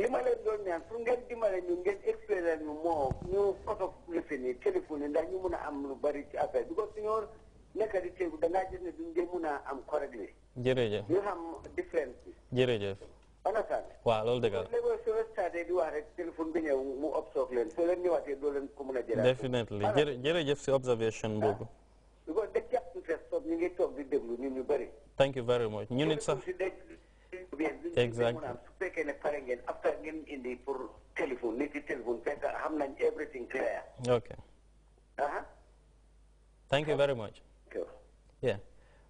Limale doon ñaan pour ngeen dimbale ñu ngeen expliquer ñu moo ñu photo lifini téléphone ndax ñu mun a am lu bari ci affaire bi ko siñoor nekk di teegu da ngaa gis ne duñ dee mun a am correctly. Jërëjëf ñu xam différence bi. Jërëjëf. Understand? Waaw loolu dëgg la. léegi soo starté di wax rek téléphone bi ñëw mu obsoog leen soo leen ñëwaatee doo leen ko mun a jëlaat. Definitely jërëjëf si observation boobu. because dañ jàpp interest stop ñu ngi toog di déglu ñun ñu bëri. Thank you very much ñu nit sax. Exactly. Su fekkee ne pare ngeen after ngeen indi pour téléphone nit yi téléphone fekk xam nañ everything clear. Okay. Thank you very much. Sure. Yeah.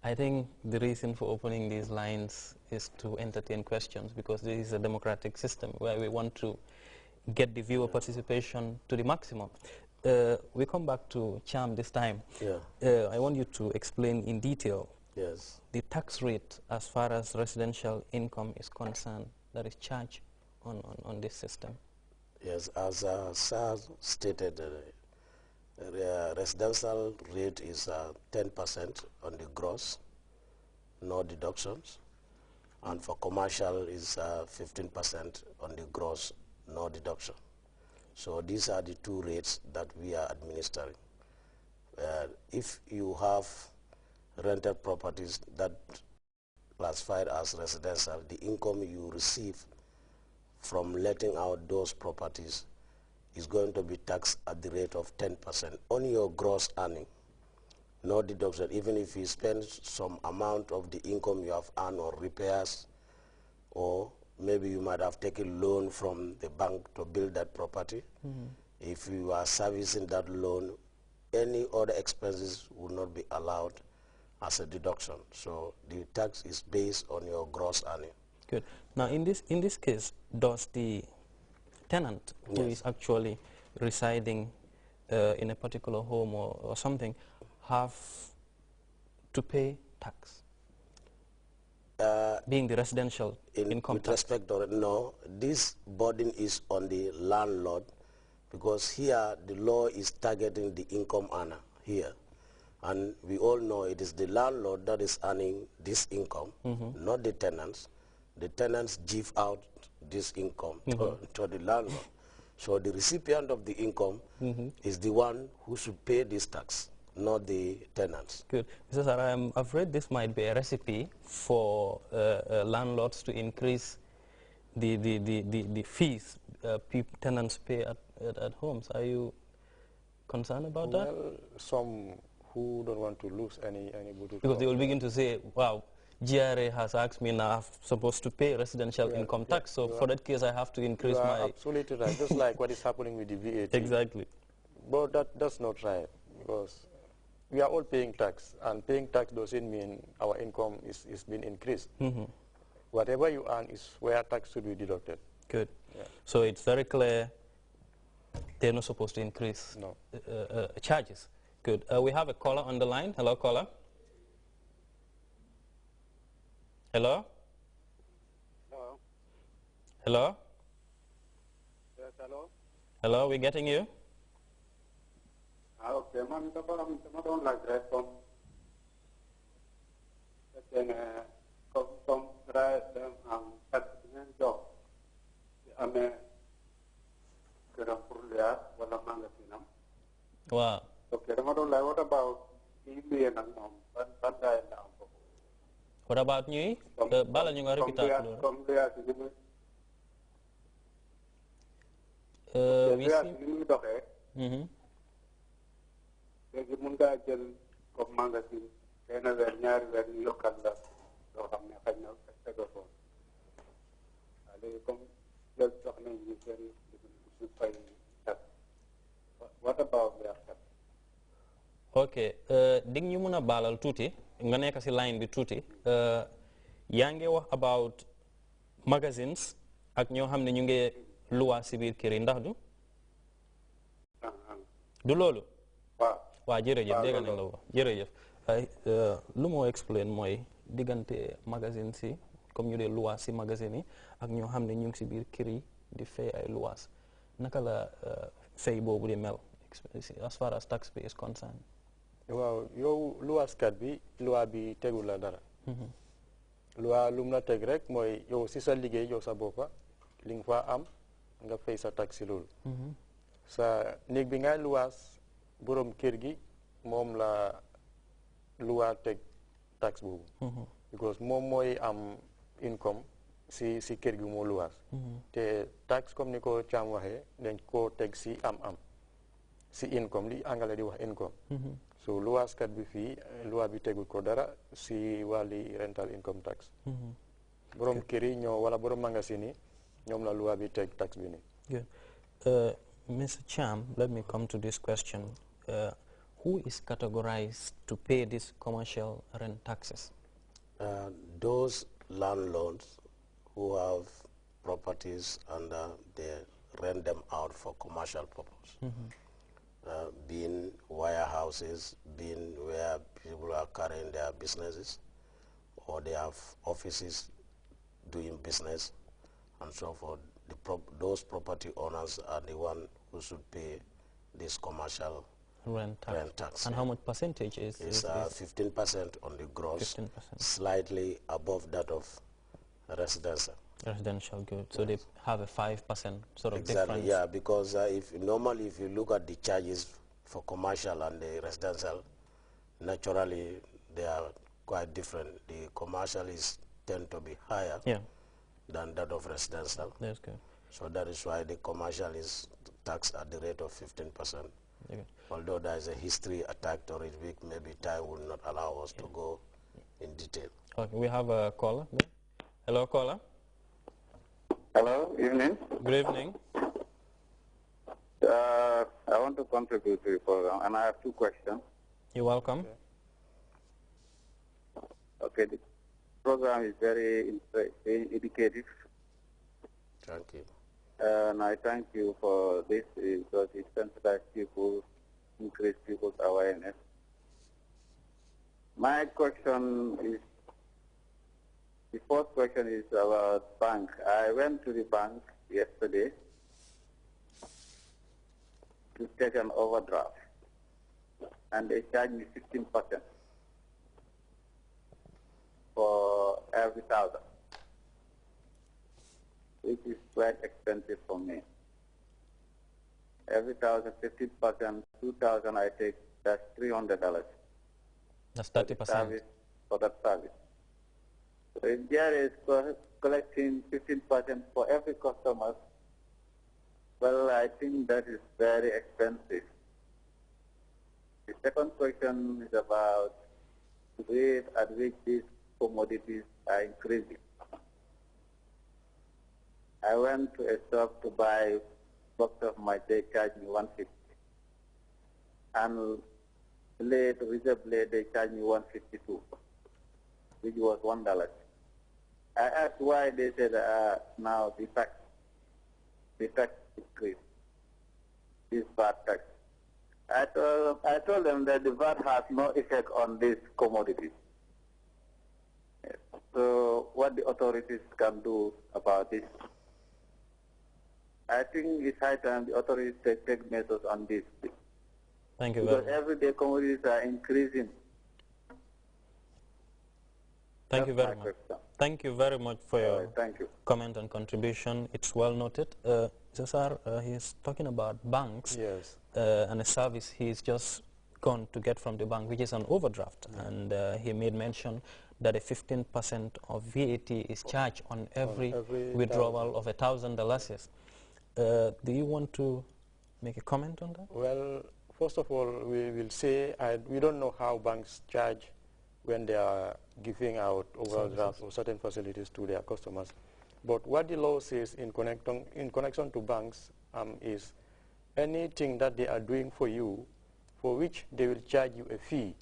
I think the reason for opening these lines is to entertain questions because this is a democratic system where we want to get the viewer participation to the maximum. We come back to Cham this time. Yeah. I want you to explain in detail the tax rate as far as residential income is concerned that is charged on this system. Yes, as Sir stated, residential rate is 10% on the gross, no deductions, and for commercial is 15% on the gross, no deduction. So these are the two rates that we are administering. If you have rented properties that classified as residential, the income you receive from letting out those properties is going to be taxed at the rate of 10% on your gross earning, no deduction. Even if you spend some amount of the income you have earned on repairs, or maybe you might have taken loan from the bank to build that property. If you are servicing that loan, any other expenses will not be allowed as a deduction. So the tax is based on your gross earning. Good. Now in this case, does the tenant who is actually residing in a particular home or something have to pay tax? Being the residential income tax? With respect to it, no. This burden is on the landlord because here the law is targeting the income earner here. And we all know it is the landlord that is earning this income, not the tenants. The tenants give out this income to the landlord. So the recipient of the income is the one who should pay this tax, not the tenants. Good. Mr. Sir, I'm afraid this might be a recipe for landlords to increase the fees tenants pay at homes. Are you concerned about that? Well, some who don't want to lose anybody. Because they will begin to say, wow, GRA has asked me now I'm supposed to pay residential income tax, so for that case I have to increase my... Absolutely right, just like what is happening with the VAT. Exactly. But that's not right, because we are all paying tax, and paying tax doesn't mean our income is being increased. Whatever you earn is where tax should be deducted. Good. Yeah. So it's very clear they're not supposed to increase charges. Good. We have a caller on the line. Hello, caller. Hello? Hello? Hello? Yes, hello? Hello, we're getting you. Okay, man, I don't like that from job. I'm a wow. Okay, I don't like what about what about you? Bala ñu nga repeat we see. Léegi mun ngaa jël comme magasin benn weer ñaari weer ñu yokkal la loo xam ne xëy na téléphone waaw léegi comme jël jox nañ ñu seen su fay tax what about their tax? Ok dig ñu mun a baalal tuuti nga nekk si line bi tuuti yaa ngi wax about magazines ak ñoo xam ne ñu ngi luwaa si biir kër yi ndax du loolu waaw jërëjëf dégg nañ la wax jërëjëf lu moo explain mooy diggante magazine si comme ñu dee luwaas si magazine yi ak ñoo xam ne ñu ngi si biir kër yi di fay ay luwaas naka la fay boobu di mel as far as tax pay is concerned. waaw yow luwaaskat bi luwaa bi tegul la dara luwaa lu mu la teg rek mooy yow si sa liggéey yow sa boppa li nga fa am nga fay sa taxe si loolu sa néeg bi ngay luwaas borom kër gi moom la luwaa teg taxe boobu because moom mooy am income si kër gi moo luwaas te taxe comme ni ko Cham waxee dañ koo teg si am si income li angale di wax income so luwaaskat bi fii luwaa bi tegul ko dara si wàlli rental income tax borom kër yi ñoo wala borom magasin yi ñoom la luwaa bi teg tax bi nii. Mr. Cham, let me come to this question. Who is categorized to pay these commercial rent taxes? Those landlords who have properties and they rent them out for commercial purpose. Being warehouses, being where people are carrying their businesses, or they have offices doing business, and so forth. Those property owners are the one who should pay this commercial rent tax. And how much percentage is? It's 15% on the gross, 15%. slightly above that of residential. Residential, good. So they have a 5% sort of Exactly, difference. yeah, because normally if you look at the charges for commercial and the residential, naturally they are quite different. The commercial tend to be higher than that of residential. That's good. So that is why the commercial is taxed at the rate of 15%. Okay. Although there is a history attached to it, maybe time will not allow us to go in detail. Okay, we have a caller. Hello, caller. Hello, evening. Good evening. I want to contribute to the program, and I have two questions. You're welcome. Okay, the program is very educative. Thank you. And I thank you for this because it sensitizes people, increase people's awareness. My question is, the first question is about bank. I went to the bank yesterday to take an overdraft, and they charged me 15% for every 1,000, which is quite expensive for me. Every 1,000, 15%, 2,000 I take, that's $300. That's 30%. For that service. So if there is collecting 15% for every customer, well, I think that is very expensive. The second question is about the rate at which these commodities are increasing. I went to a shop to buy box of my they charged me $150. And razor blade, they charged me $152, which was $1. I asked why. They said now the tax increase, this VAT tax. I told them that the VAT has no effect on these commodities. So what the authorities can do about this? I think it's high time the authorities take measures on this. Thank you because very much. everyday commodities are increasing. Thank you very much. Thank you very much for your comment and contribution. It's well noted. Cesar, he's talking about banks and a service he's just gone to get from the bank, which is an overdraft. And he made mention that a 15% of VAT is charged on every withdrawal of $1,000. Do you want to make a comment on that? Well, first of all, we will say we don't know how banks charge when they are giving out overdraft or certain facilities to their customers. But what the law says in connection to banks is anything that they are doing for you, for which they will charge you a fee,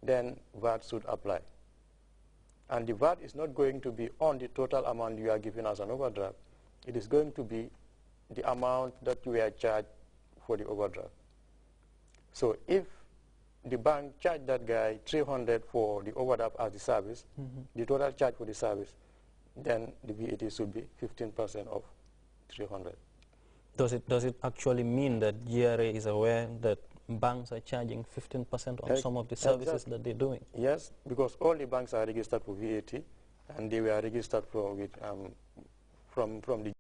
then VAT should apply. And the VAT is not going to be on the total amount you are giving as an overdraft. It is going to be the amount that you are charged for the overdraft. So if the bank charged that guy $300 for the overdraft as the service, the total charge for the service, then the VAT should be 15% of $300. Does it actually mean that GRA is aware that banks are charging 15% on some of the services that they're doing? Yes, because all the banks are registered for VAT, and they were registered from the